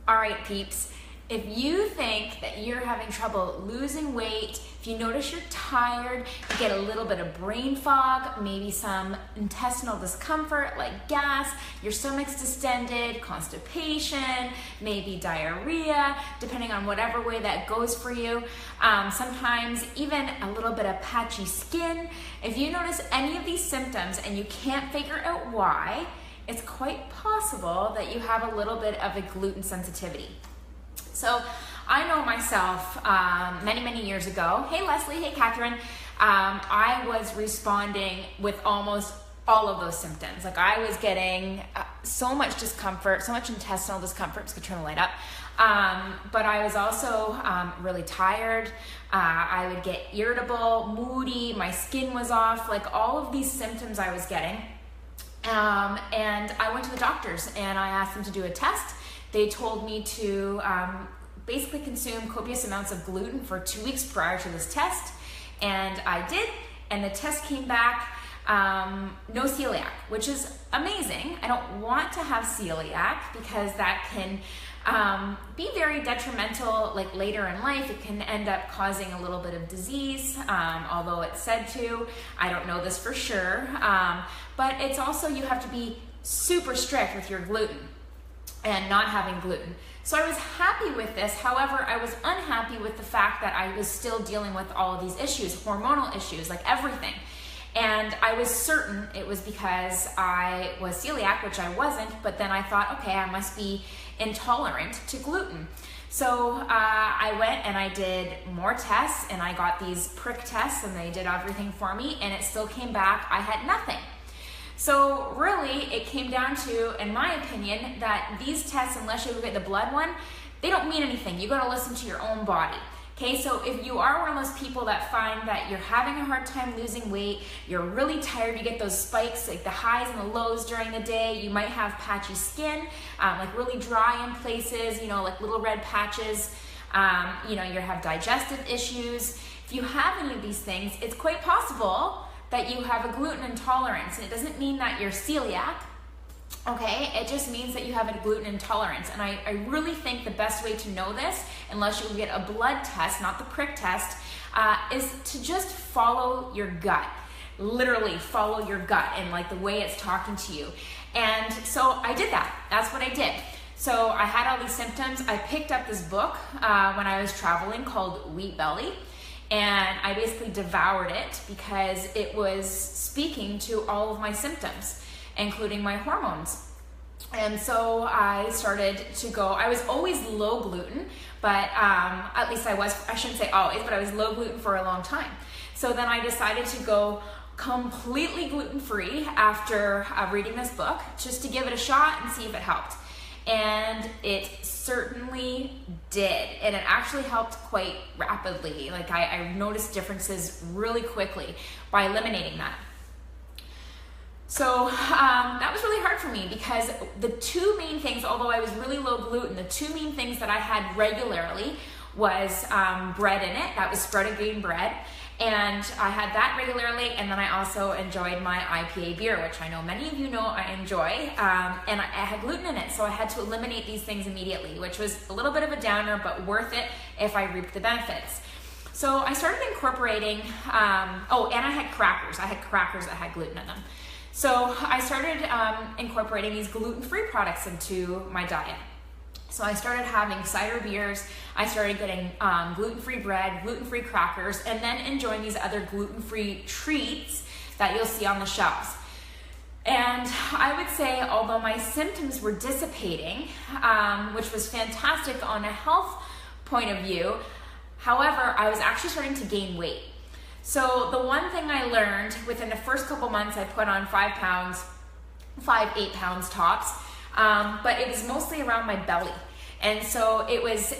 All right, peeps, if you think that you're having trouble losing weight, if you notice you're tired, you get a little bit of brain fog, maybe some intestinal discomfort like gas, your stomach's distended, constipation, maybe diarrhea, depending on whatever way that goes for you, sometimes even a little bit of patchy skin. If you notice any of these symptoms and you can't figure out why, it's quite possible that you have a little bit of a gluten sensitivity. So I know myself many years ago, hey Leslie, hey Catherine, I was responding with almost all of those symptoms. Like I was getting so much discomfort, so much intestinal discomfort. Just gonna turn the light up. But I was also really tired. I would get irritable, moody, my skin was off, like all of these symptoms I was getting. And I went to the doctors and I asked them to do a test. They told me to basically consume copious amounts of gluten for 2 weeks prior to this test. And I did, and the test came back no celiac, which is amazing. I don't want to have celiac because that can be very detrimental like later in life. It can end up causing a little bit of disease, although it's said to. I don't know this for sure. But it's also, you have to be super strict with your gluten and not having gluten. So I was happy with this. However, I was unhappy with the fact that I was still dealing with all of these issues, hormonal issues, like everything. And I was certain it was because I was celiac, which I wasn't, but then I thought, okay, I must be intolerant to gluten. So I went and I did more tests and I got these prick tests and they did everything for me and it still came back, I had nothing. So really it came down to, in my opinion, that these tests, unless you look at the blood one, they don't mean anything. You gotta listen to your own body. Okay, so if you are one of those people that find that you're having a hard time losing weight, you're really tired, you get those spikes, like the highs and the lows during the day, you might have patchy skin, like really dry in places, you know, like little red patches, you know, you have digestive issues. If you have any of these things, it's quite possible that you have a gluten intolerance. And it doesn't mean that you're celiac, okay? It just means that you have a gluten intolerance. And I really think the best way to know this, unless you get a blood test, not the prick test, is to just follow your gut. Literally follow your gut and like the way it's talking to you. And so I did that. That's what I did. So I had all these symptoms. I picked up this book when I was traveling called Wheat Belly. And I basically devoured it because it was speaking to all of my symptoms, including my hormones. And so I started to go, I was always low gluten, but at least I shouldn't say always, but I was low gluten for a long time. So then I decided to go completely gluten-free after reading this book, just to give it a shot and see if it helped. And it certainly did. And it actually helped quite rapidly. Like I noticed differences really quickly by eliminating that. So that was really hard for me because the two main things, although I was really low gluten, the two main things that I had regularly was bread in it. That was spread grain bread. And I had that regularly, and then I also enjoyed my IPA beer, which I know many of you know I enjoy, and I had gluten in it, so I had to eliminate these things immediately, which was a little bit of a downer, but worth it if I reaped the benefits. So I started incorporating, oh, and I had crackers. I had crackers that had gluten in them. So I started incorporating these gluten-free products into my diet. So I started having cider beers, I started getting gluten-free bread, gluten-free crackers, and then enjoying these other gluten-free treats that you'll see on the shelves. And I would say, although my symptoms were dissipating, which was fantastic on a health point of view, however, I was actually starting to gain weight. So the one thing I learned within the first couple months, I put on 5 pounds, 8 pounds tops, but it was mostly around my belly. And so it was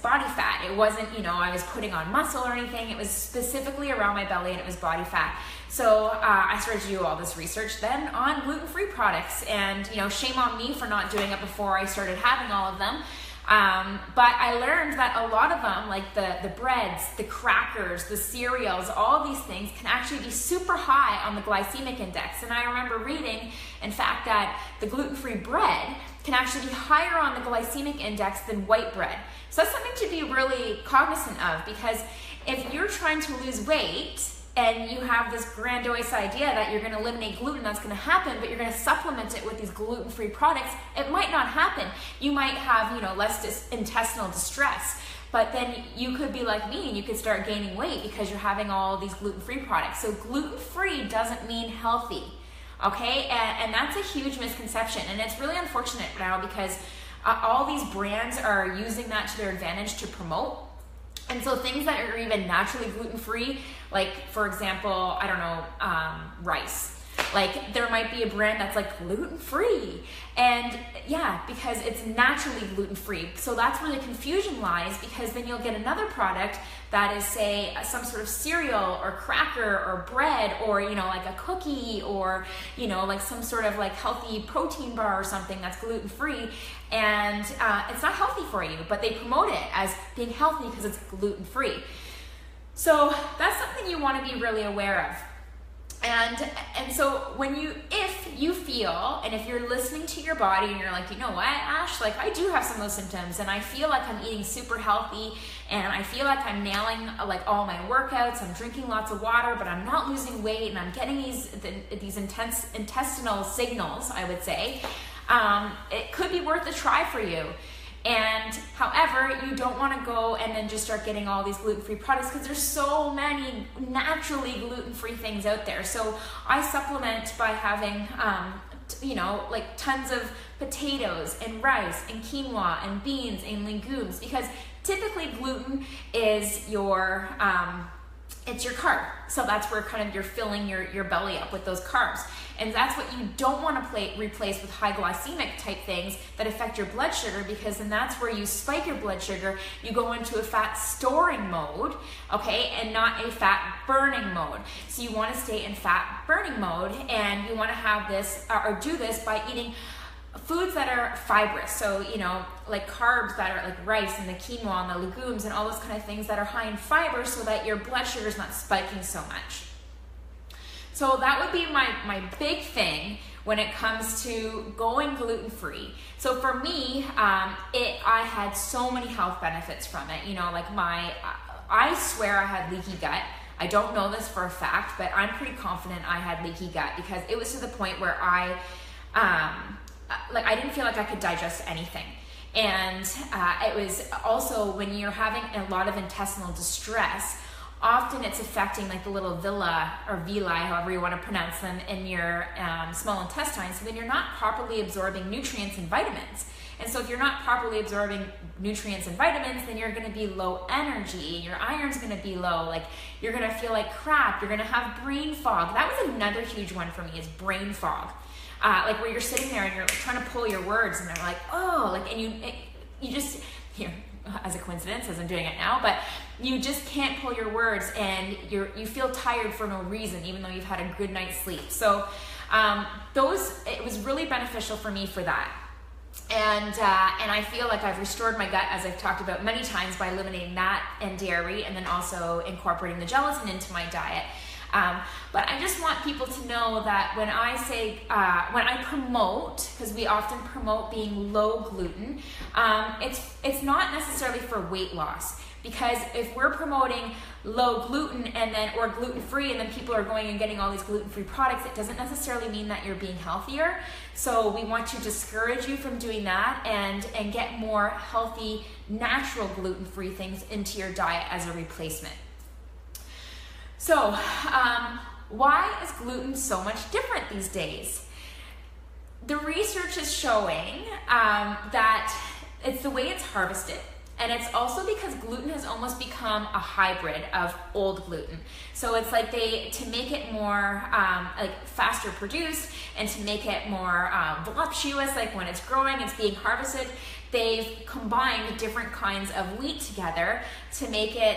body fat. It wasn't, you know, I was putting on muscle or anything. It was specifically around my belly and it was body fat. So I started to do all this research then on gluten-free products, and, you know, shame on me for not doing it before I started having all of them. But I learned that a lot of them, like the breads, the crackers, the cereals, all these things can actually be super high on the glycemic index. And I remember reading, in fact, that the gluten-free bread can actually be higher on the glycemic index than white bread. So that's something to be really cognizant of, because if you're trying to lose weight and you have this grandiose idea that you're going to eliminate gluten, that's going to happen, but you're going to supplement it with these gluten-free products, it might not happen. You might have, less intestinal distress, but then you could be like me and you could start gaining weight because you're having all these gluten-free products. So gluten-free doesn't mean healthy, okay? And that's a huge misconception, and it's really unfortunate now because all these brands are using that to their advantage to promote. And so things that are even naturally gluten-free, like for example, I don't know, rice. Like there might be a brand that's like gluten-free, and yeah, because it's naturally gluten-free. So that's where the confusion lies, because then you'll get another product that is, say, some sort of cereal or cracker or bread, or like a cookie, or like some sort of like healthy protein bar or something that's gluten-free, and it's not healthy for you, but they promote it as being healthy because it's gluten-free. So that's something you want to be really aware of. And so if you feel, and if you're listening to your body and you're like, you know what, Ash, like I do have some of those symptoms, and I feel like I'm eating super healthy, and I feel like I'm nailing like all my workouts, I'm drinking lots of water, but I'm not losing weight, and I'm getting these intense intestinal signals, I would say, it could be worth a try for you. And however, you don't want to go and then just start getting all these gluten-free products, because there's so many naturally gluten-free things out there. So I supplement by having, like tons of potatoes and rice and quinoa and beans and legumes, because typically gluten is your, it's your carb. So that's where kind of you're filling your belly up with those carbs. And that's what you don't want to replace with high glycemic type things that affect your blood sugar, because then that's where you spike your blood sugar. You go into a fat storing mode, okay, and not a fat burning mode. So you want to stay in fat burning mode, and you want to have this or do this by eating foods that are fibrous. So, like carbs that are like rice and the quinoa and the legumes and all those kind of things that are high in fiber, so that your blood sugar is not spiking so much. So that would be my big thing when it comes to going gluten-free. So for me, I had so many health benefits from it. Like I swear I had leaky gut. I don't know this for a fact, but I'm pretty confident I had leaky gut, because it was to the point where I didn't feel like I could digest anything. And it was also when you're having a lot of intestinal distress, often it's affecting like the little villi, however you want to pronounce them, in your small intestine. So then you're not properly absorbing nutrients and vitamins. And so if you're not properly absorbing nutrients and vitamins, then you're going to be low energy. Your iron's going to be low. Like you're going to feel like crap. You're going to have brain fog. That was another huge one for me, is brain fog. Like where you're sitting there and you're trying to pull your words, and they're like, oh, like, and you just, here, as a coincidence, as I'm doing it now, but you just can't pull your words, and you feel tired for no reason, even though you've had a good night's sleep. So it was really beneficial for me for that. And I feel like I've restored my gut, as I've talked about many times, by eliminating that and dairy, and then also incorporating the gelatin into my diet. But I just want people to know that when I say, when I promote, because we often promote being low gluten, it's not necessarily for weight loss. Because if we're promoting low gluten or gluten-free, and then people are going and getting all these gluten-free products, it doesn't necessarily mean that you're being healthier. So we want to discourage you from doing that, and get more healthy, natural gluten-free things into your diet as a replacement. So why is gluten so much different these days? The research is showing that it's the way it's harvested. And it's also because gluten has almost become a hybrid of old gluten. So it's like to make it more faster produced, and to make it more voluptuous, like when it's growing, it's being harvested, they've combined different kinds of wheat together to make it,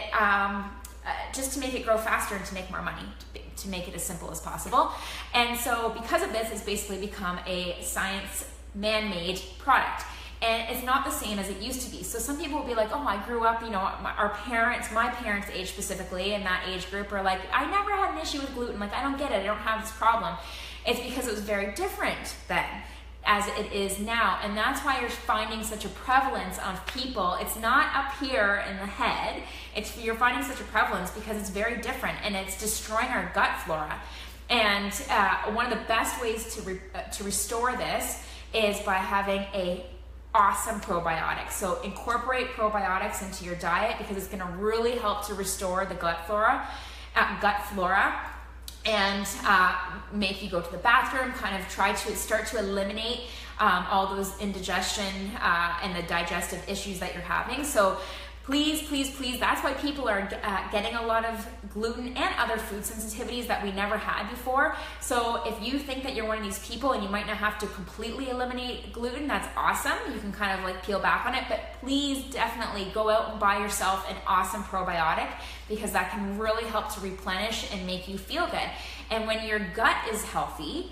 just to make it grow faster and to make more money, to make it as simple as possible. And so because of this, it's basically become a science man-made product. And it's not the same as it used to be. So some people will be like, oh, I grew up, my parents' age specifically, in that age group, are like, I never had an issue with gluten. Like, I don't get it. I don't have this problem. It's because it was very different then. as it is now. And that's why you're finding such a prevalence of people. It's not up here in the head. You're finding such a prevalence because it's very different and it's destroying our gut flora. And one of the best ways to restore this is by having a awesome probiotic. So incorporate probiotics into your diet because it's going to really help to restore the gut flora, and make you go to the bathroom, kind of try to start to eliminate all those indigestion and the digestive issues that you're having. So please, that's why people are getting a lot of gluten and other food sensitivities that we never had before. So if you think that you're one of these people and you might not have to completely eliminate gluten, that's awesome. You can kind of like peel back on it, but please definitely go out and buy yourself an awesome probiotic because that can really help to replenish and make you feel good. And when your gut is healthy,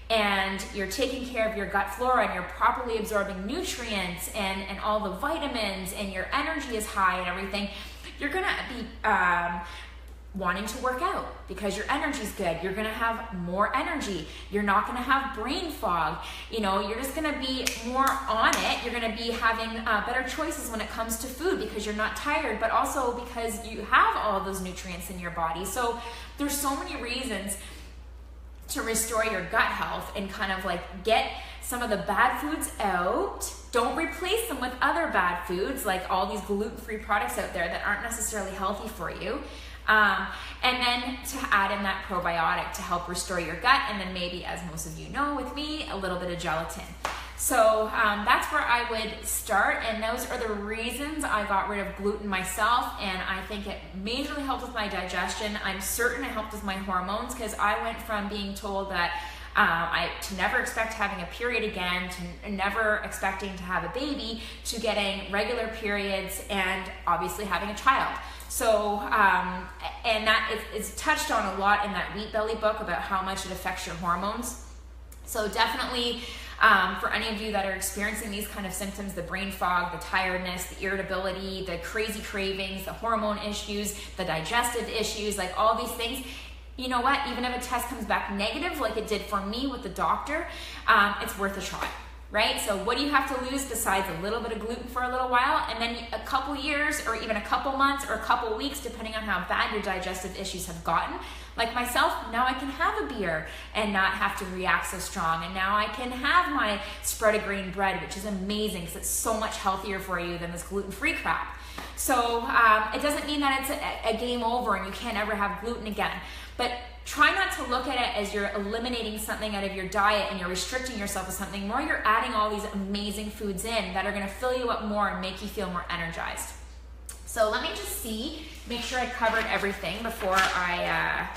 and you're taking care of your gut flora and you're properly absorbing nutrients and all the vitamins and your energy is high and everything, you're gonna be wanting to work out because your energy's good. You're gonna have more energy. You're not gonna have brain fog. You know, you're just gonna be more on it. You're gonna be having better choices when it comes to food because you're not tired, but also because you have all those nutrients in your body. So there's so many reasons to restore your gut health and kind of like get some of the bad foods out. Don't replace them with other bad foods like all these gluten-free products out there that aren't necessarily healthy for you. And then to add in that probiotic to help restore your gut, and then maybe, as most of you know with me, a little bit of gelatin. So that's where I would start, and those are the reasons I got rid of gluten myself, and I think it majorly helped with my digestion. I'm certain it helped with my hormones because I went from being told that to never expect having a period again, to never expecting to have a baby, to getting regular periods and obviously having a child. So, and that is touched on a lot in that Wheat Belly book about how much it affects your hormones. So definitely, for any of you that are experiencing these kind of symptoms, the brain fog, the tiredness, the irritability, the crazy cravings, the hormone issues, the digestive issues, like all these things, you know what? Even if a test comes back negative, like it did for me with the doctor, it's worth a shot, right? So what do you have to lose besides a little bit of gluten for a little while? And then a couple years or even a couple months or a couple weeks, depending on how bad your digestive issues have gotten. Like myself, now I can have a beer and not have to react so strong. And now I can have my spread of grain bread, which is amazing because it's so much healthier for you than this gluten-free crap. So it doesn't mean that it's a game over and you can't ever have gluten again. But try not to look at it as you're eliminating something out of your diet and you're restricting yourself to something more. You're adding all these amazing foods in that are going to fill you up more and make you feel more energized. So let me just make sure I covered everything before I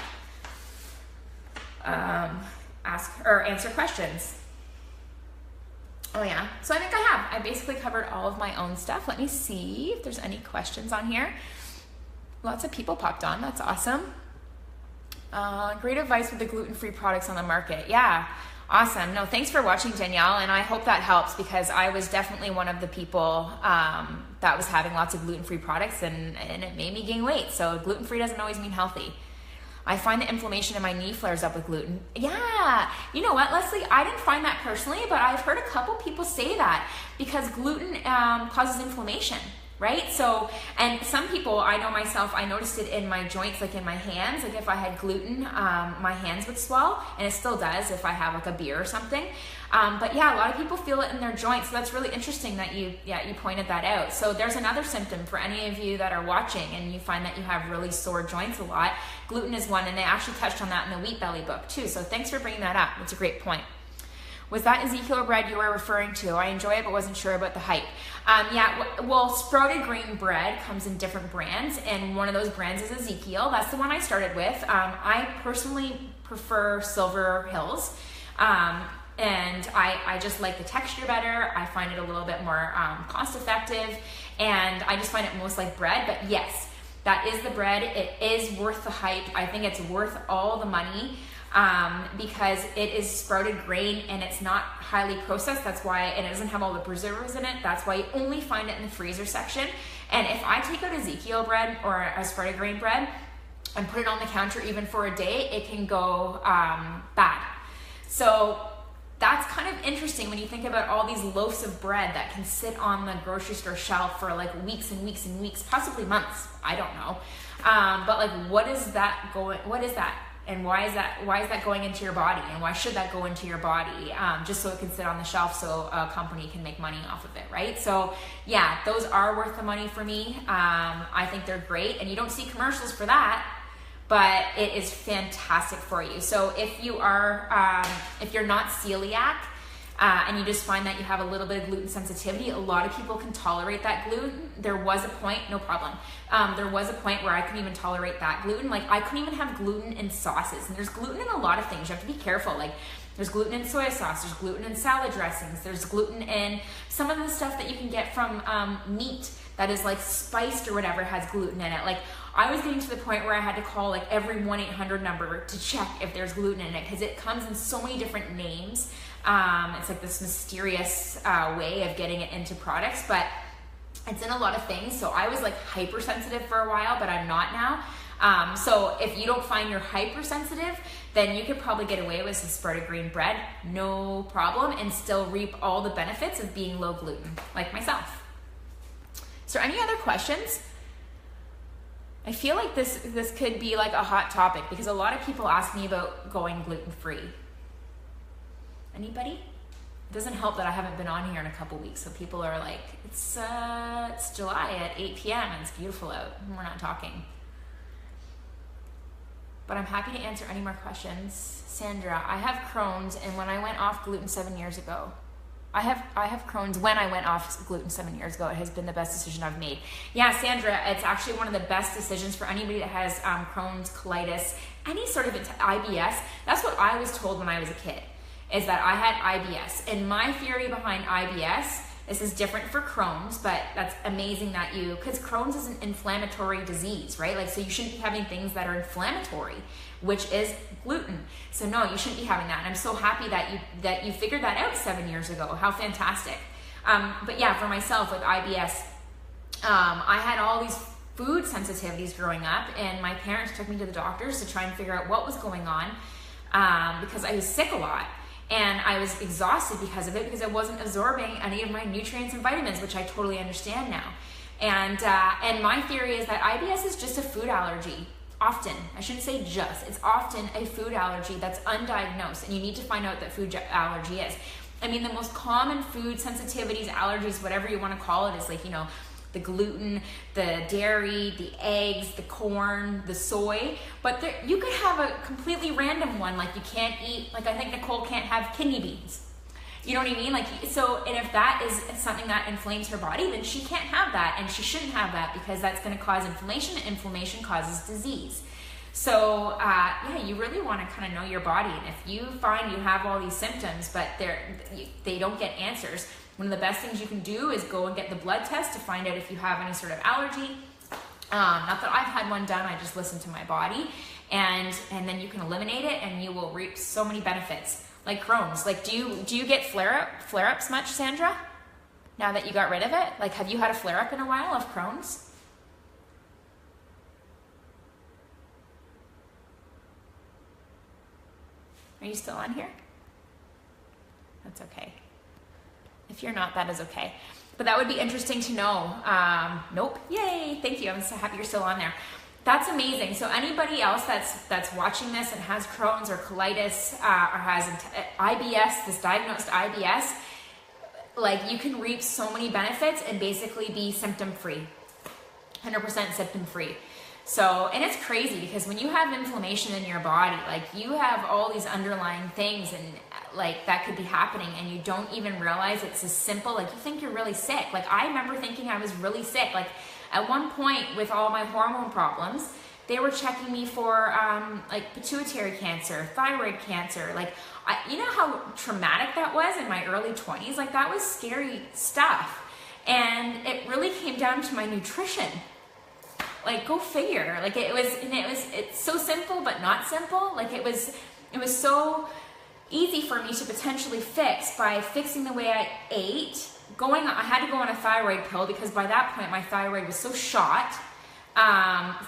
ask or answer questions. Oh yeah, so I think I have. I basically covered all of my own stuff. Let me see if there's any questions on here. Lots of people popped on, that's awesome. Great advice with the gluten-free products on the market. Yeah, awesome. No, thanks for watching, Danielle, and I hope that helps because I was definitely one of the people that was having lots of gluten-free products and it made me gain weight. So gluten-free doesn't always mean healthy. I find the inflammation in my knee flares up with gluten. Yeah, you know what, Leslie, I didn't find that personally, but I've heard a couple people say that because gluten causes inflammation. Right? So, and some people, I know myself, I noticed it in my joints, like in my hands, like if I had gluten, my hands would swell, and it still does if I have like a beer or something. But yeah, a lot of people feel it in their joints. So that's really interesting that you pointed that out. So there's another symptom for any of you that are watching and you find that you have really sore joints a lot. Gluten is one, and they actually touched on that in the Wheat Belly book too. So thanks for bringing that up. It's a great point. Was that Ezekiel bread you were referring to? I enjoy it, but wasn't sure about the hype. Yeah, well, sprouted grain bread comes in different brands, and one of those brands is Ezekiel. That's the one I started with. I personally prefer Silver Hills, and I just like the texture better. I find it a little bit more cost-effective, and I just find it most like bread. But yes, that is the bread. It is worth the hype. I think it's worth all the money. Because it is sprouted grain and it's not highly processed. That's why, and it doesn't have all the preservatives in it. That's why you only find it in the freezer section. And if I take out Ezekiel bread or a sprouted grain bread and put it on the counter even for a day, it can go bad. So that's kind of interesting when you think about all these loaves of bread that can sit on the grocery store shelf for like weeks and weeks and weeks, possibly months. I don't know. But like, what is that? And why is that going into your body? And why should that go into your body? Just so it can sit on the shelf so a company can make money off of it, right? So yeah, those are worth the money for me. I think they're great, and you don't see commercials for that, but it is fantastic for you. So if you are, if you're not celiac, and you just find that you have a little bit of gluten sensitivity, a lot of people can tolerate that gluten. There was a point, no problem. There was a point where I couldn't even tolerate that gluten. Like, I couldn't even have gluten in sauces. And there's gluten in a lot of things. You have to be careful. Like, there's gluten in soy sauce, there's gluten in salad dressings, there's gluten in some of the stuff that you can get from meat that is like spiced or whatever has gluten in it. Like, I was getting to the point where I had to call like every 1-800 number to check if there's gluten in it, because it comes in so many different names. It's like this mysterious way of getting it into products, but it's in a lot of things. So I was like hypersensitive for a while, but I'm not now. So if you don't find you're hypersensitive, then you could probably get away with some sprouted green bread, no problem, and still reap all the benefits of being low gluten, like myself. Is there any other questions? I feel like this could be like a hot topic, because a lot of people ask me about going gluten-free. Anybody? It doesn't help that I haven't been on here in a couple weeks, so people are like, it's July at 8 p.m. and it's beautiful out, and we're not talking. But I'm happy to answer any more questions. Sandra, I have Crohn's, and when I went off gluten 7 years ago, I have Crohn's when I went off gluten 7 years ago. It has been the best decision I've made. Yeah, Sandra, it's actually one of the best decisions for anybody that has Crohn's, colitis, any sort of IBS. That's what I was told when I was a kid, is that I had IBS. And my theory behind IBS, this is different for Crohn's, but that's amazing that because Crohn's is an inflammatory disease, right? Like, so you shouldn't be having things that are inflammatory, which is gluten. So no, you shouldn't be having that. And I'm so happy that you figured that out 7 years ago. How fantastic. But yeah, for myself with IBS, I had all these food sensitivities growing up, and my parents took me to the doctors to try and figure out what was going on, because I was sick a lot. And I was exhausted because of it, because I wasn't absorbing any of my nutrients and vitamins, which I totally understand now. And my theory is that IBS is just a food allergy. Often, I shouldn't say just, it's often a food allergy that's undiagnosed, and you need to find out what that food allergy is. I mean, the most common food sensitivities, allergies, whatever you want to call it, is like, the gluten, the dairy, the eggs, the corn, the soy. But you could have a completely random one, like you can't eat, like I think Nicole can't have kidney beans. You know what I mean? Like, so, and if that is something that inflames her body, then she can't have that, and she shouldn't have that, because that's going to cause inflammation, and inflammation causes disease. So yeah, you really want to kind of know your body. And if you find you have all these symptoms, but they don't get answers, one of the best things you can do is go and get the blood test to find out if you have any sort of allergy. Not that I've had one done, I just listen to my body, and then you can eliminate it, and you will reap so many benefits. Like Crohn's, like do you get flare-ups much, Sandra? Now that you got rid of it, like have you had a flare-up in a while of Crohn's? Are you still on here? That's okay. If you're not, that is okay. But that would be interesting to know. Nope. Yay. Thank you. I'm so happy you're still on there. That's amazing. So anybody else that's watching this and has Crohn's or colitis or has IBS, this diagnosed IBS, like you can reap so many benefits and basically be symptom-free, 100% symptom-free. So, and it's crazy because when you have inflammation in your body, like you have all these underlying things and like that could be happening and you don't even realize it's as simple, like you think you're really sick. Like I remember thinking I was really sick. Like at one point with all my hormone problems, they were checking me for like pituitary cancer, thyroid cancer. Like, you know how traumatic that was in my early 20s? Like that was scary stuff. And it really came down to my nutrition. Like go figure. Like it's so simple but not simple. Like it was so easy for me to potentially fix by fixing the way I ate. I had to go on a thyroid pill because by that point my thyroid was so shot.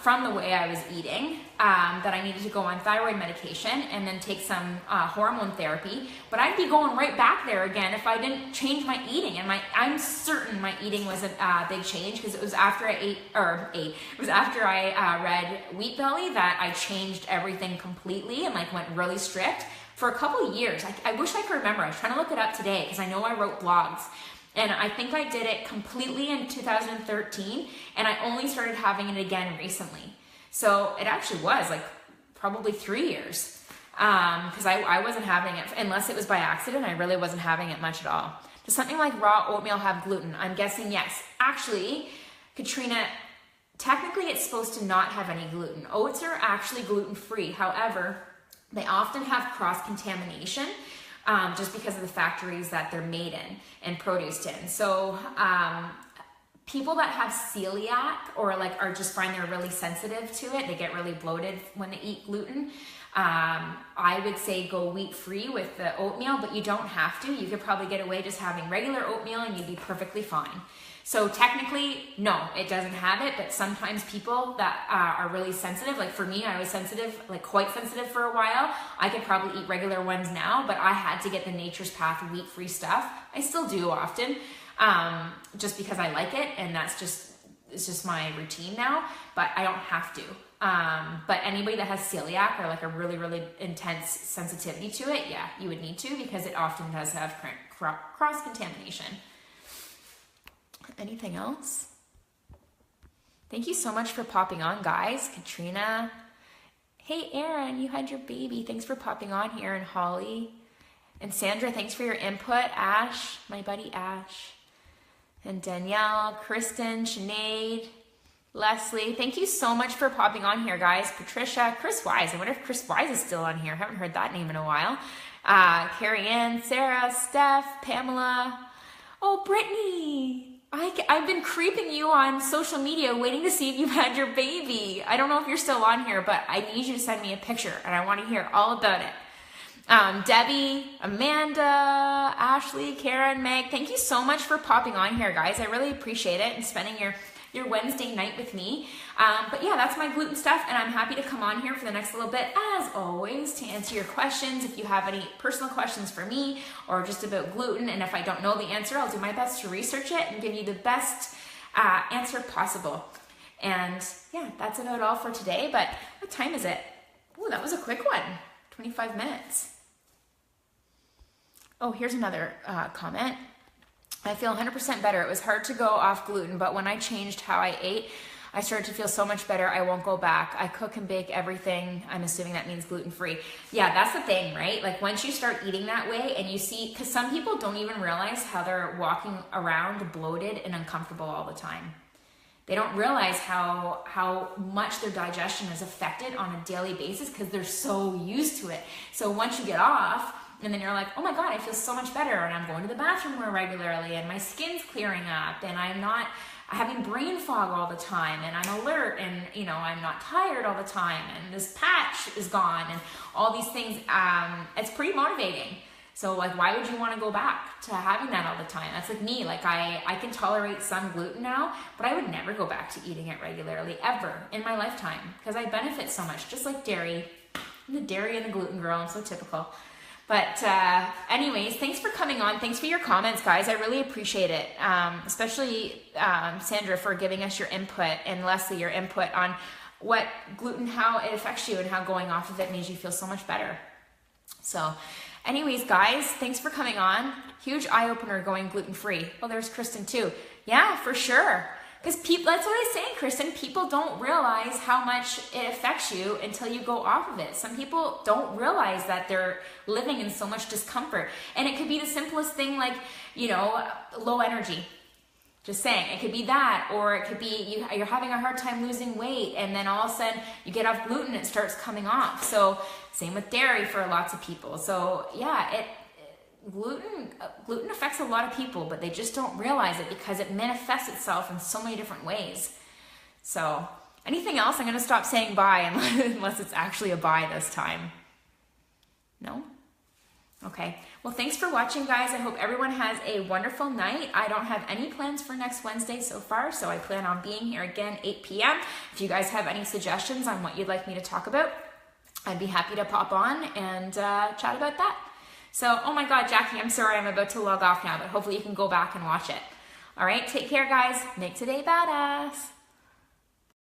from the way I was eating, that I needed to go on thyroid medication and then take some hormone therapy. But I'd be going right back there again if I didn't change my eating. And I'm certain my eating was a big change, because it was after I read Wheat Belly that I changed everything completely and like went really strict for a couple of years. I wish I could remember. I was trying to look it up today because I know I wrote blogs. And I think I did it completely in 2013, and I only started having it again recently. So it actually was like probably 3 years, because I wasn't having it, unless it was by accident. I really wasn't having it much at all. Does something like raw oatmeal have gluten? I'm guessing yes. Actually, Katrina, technically it's supposed to not have any gluten. Oats are actually gluten-free. However, they often have cross-contamination, just because of the factories that they're made in and produced in. So people that have celiac or like are just find they're really sensitive to it, they get really bloated when they eat gluten. I would say go wheat-free with the oatmeal, but you don't have to. You could probably get away just having regular oatmeal and you'd be perfectly fine. So technically, no, it doesn't have it, but sometimes people that are really sensitive, like for me, I was sensitive, like quite sensitive for a while. I could probably eat regular ones now, but I had to get the Nature's Path wheat-free stuff. I still do often, just because I like it, and it's just my routine now, but I don't have to. But anybody that has celiac or like a really, really intense sensitivity to it, yeah, you would need to, because it often does have cross-contamination. Anything else? Thank you so much for popping on, guys. Katrina. Hey, Aaron, you had your baby. Thanks for popping on here. And Holly. And Sandra, thanks for your input. Ash, my buddy Ash. And Danielle, Kristen, Sinead, Leslie. Thank you so much for popping on here, guys. Patricia, Chris Wise. I wonder if Chris Wise is still on here. I haven't heard that name in a while. Carrie Ann, Sarah, Steph, Pamela. Oh, Brittany. I've been creeping you on social media waiting to see if you've had your baby. I don't know if you're still on here, but I need you to send me a picture and I want to hear all about it. Debbie, Amanda, Ashley, Karen, Meg, thank you so much for popping on here, guys. I really appreciate it and spending your Wednesday night with me. But yeah, that's my gluten stuff, and I'm happy to come on here for the next little bit, as always, to answer your questions. If you have any personal questions for me or just about gluten, and if I don't know the answer, I'll do my best to research it and give you the best answer possible. And yeah, that's about all for today. But what time is it? Oh, that was a quick one. 25 minutes. Oh, here's another comment. I feel 100% better. It was hard to go off gluten, but when I changed how I ate, I started to feel so much better. I won't go back. I cook and bake everything. I'm assuming that means gluten-free. Yeah, that's the thing, right? Like once you start eating that way and you see, because some people don't even realize how they're walking around bloated and uncomfortable all the time. They don't realize how much their digestion is affected on a daily basis because they're so used to it. So once you get off, and then you're like, oh my God, I feel so much better, and I'm going to the bathroom more regularly, and my skin's clearing up, and I'm not having brain fog all the time, and I'm alert, and I'm not tired all the time, and this patch is gone, and all these things. It's pretty motivating. So like, why would you want to go back to having that all the time? That's like me. Like I can tolerate some gluten now, but I would never go back to eating it regularly ever in my lifetime because I benefit so much, just like dairy. I'm the dairy and the gluten girl. I'm so typical. But anyways, thanks for coming on. Thanks for your comments, guys. I really appreciate it. Especially Sandra for giving us your input, and Leslie, your input on what gluten, how it affects you, and how going off of it made you feel so much better. So anyways, guys, thanks for coming on. Huge eye-opener going gluten-free. Oh, there's Kristen too. Yeah, for sure. Because that's what I say, Kristen. People don't realize how much it affects you until you go off of it. Some people don't realize that they're living in so much discomfort. And it could be the simplest thing like, low energy. Just saying. It could be that, or it could be you're having a hard time losing weight, and then all of a sudden you get off gluten, it starts coming off. So same with dairy for lots of people. So yeah, gluten affects a lot of people, but they just don't realize it because it manifests itself in so many different ways. So anything else? I'm going to stop saying bye unless it's actually a bye this time. No? Okay, well, thanks for watching, guys. I hope everyone has a wonderful night. I don't have any plans for next Wednesday so far, so I plan on being here again 8 p.m. If you guys have any suggestions on what you'd like me to talk about, I'd be happy to pop on and chat about that. So, oh my God, Jackie, I'm sorry, I'm about to log off now, but hopefully you can go back and watch it. All right, take care, guys. Make today badass.